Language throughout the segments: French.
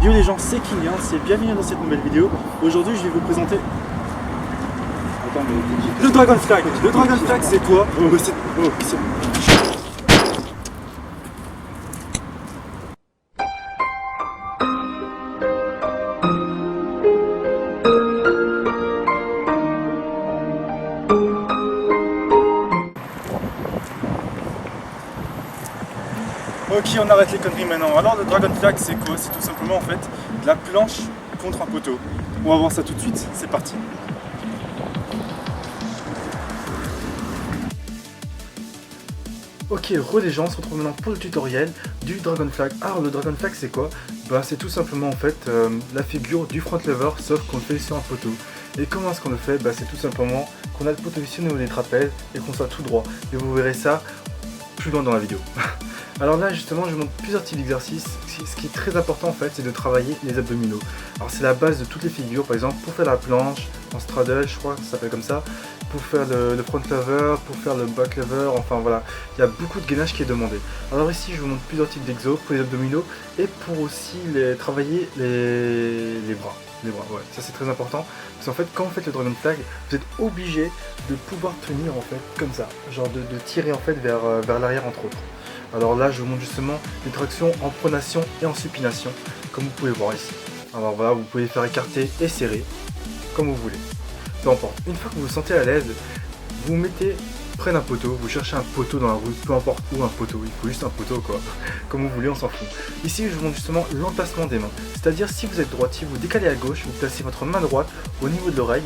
Yo les gens, c'est Kylian, c'est bienvenue dans cette nouvelle vidéo. Aujourd'hui je vais vous présenter... Attends, mais... Le Dragon Flag. Le Dragon Flag c'est quoi? Ok, on arrête les conneries maintenant. Alors le Dragon Flag c'est quoi? C'est tout simplement en fait de la planche contre un poteau. On va voir ça tout de suite, c'est parti. Ok, les gens, on se retrouve maintenant pour le tutoriel du Dragon Flag. Alors le Dragon Flag c'est quoi? Bah c'est tout simplement en fait la figure du front lever sauf qu'on le fait sur un poteau. Et comment est-ce qu'on le fait? Bah c'est tout simplement qu'on a le poteau ici au niveau des trapèzes et qu'on soit tout droit. Et vous verrez ça plus loin dans la vidéo. Alors là justement je vous montre plusieurs types d'exercices. Ce qui est très important en fait c'est de travailler les abdominaux. Alors c'est la base de toutes les figures, par exemple pour faire la planche en straddle, je crois que ça s'appelle comme ça, pour faire le front lever, pour faire le back lever, enfin voilà, il y a beaucoup de gainage qui est demandé. Alors ici je vous montre plusieurs types d'exos pour les abdominaux et pour aussi travailler les bras. Les bras, ouais, ça c'est très important parce qu'en fait quand vous faites le Dragon Flag vous êtes obligé de pouvoir tenir en fait comme ça, genre de tirer en fait vers l'arrière entre autres. Alors là je vous montre justement les tractions en pronation et en supination comme vous pouvez voir ici. Alors voilà, vous pouvez faire écarter et serrer comme vous voulez, peu importe. Une fois que vous vous sentez à l'aise, vous mettez près d'un poteau, vous cherchez un poteau dans la rue, peu importe où un poteau, il faut juste un poteau quoi, comme vous voulez, on s'en fout. Ici je vous montre justement l'emplacement des mains, c'est-à-dire si vous êtes droitier, vous décalez à gauche, vous placez votre main droite au niveau de l'oreille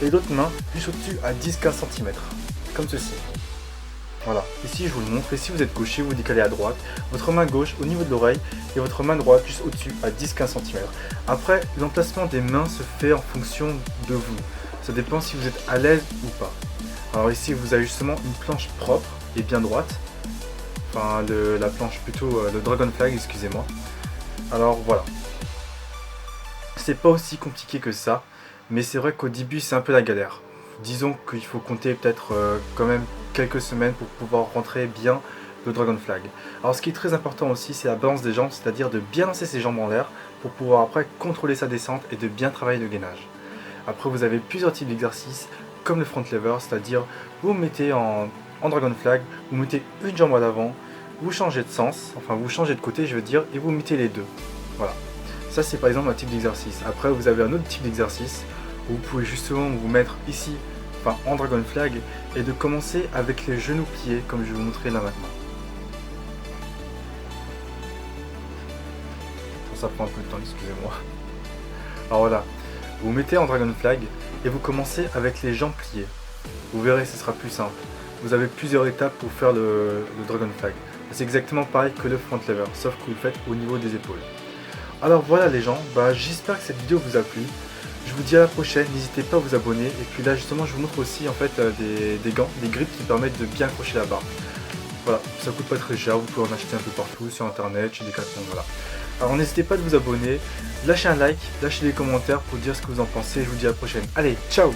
et l'autre main juste au-dessus à 10-15 cm, comme ceci. Voilà, ici je vous le montre, et si vous êtes gaucher, vous décalez à droite, votre main gauche au niveau de l'oreille et votre main droite juste au-dessus à 10-15 cm. Après, l'emplacement des mains se fait en fonction de vous, ça dépend si vous êtes à l'aise ou pas. Alors ici vous avez justement une planche propre et bien droite, enfin la planche plutôt, le Dragon Flag, excusez-moi. Alors voilà, c'est pas aussi compliqué que ça, mais c'est vrai qu'au début c'est un peu la galère. Disons qu'il faut compter peut-être quand même quelques semaines pour pouvoir rentrer bien le Dragon Flag. Alors ce qui est très important aussi c'est la balance des jambes, c'est-à-dire de bien lancer ses jambes en l'air pour pouvoir après contrôler sa descente et de bien travailler le gainage. Après vous avez plusieurs types d'exercices comme le front lever, c'est-à-dire vous mettez en Dragon Flag, vous mettez une jambe à l'avant, vous changez de sens, enfin vous changez de côté je veux dire, et vous mettez les deux. Voilà, ça c'est par exemple un type d'exercice. Après vous avez un autre type d'exercice où vous pouvez justement vous mettre ici, enfin en Dragon Flag, et de commencer avec les genoux pliés comme je vais vous montrer là maintenant. Ça prend un peu de temps, excusez-moi. Alors voilà, vous mettez en Dragon Flag et vous commencez avec les jambes pliées. Vous verrez, ce sera plus simple. Vous avez plusieurs étapes pour faire le Dragon Flag. C'est exactement pareil que le front lever, sauf que vous le faites au niveau des épaules. Alors voilà les gens, j'espère que cette vidéo vous a plu. Je vous dis à la prochaine, n'hésitez pas à vous abonner. Et puis là justement je vous montre aussi en fait des gants, des grips qui permettent de bien accrocher la barre. Voilà, ça coûte pas très cher, vous pouvez en acheter un peu partout, sur internet, chez Decathlon, voilà. Alors n'hésitez pas à vous abonner, lâchez un like, lâchez des commentaires pour dire ce que vous en pensez. Je vous dis à la prochaine. Allez, ciao!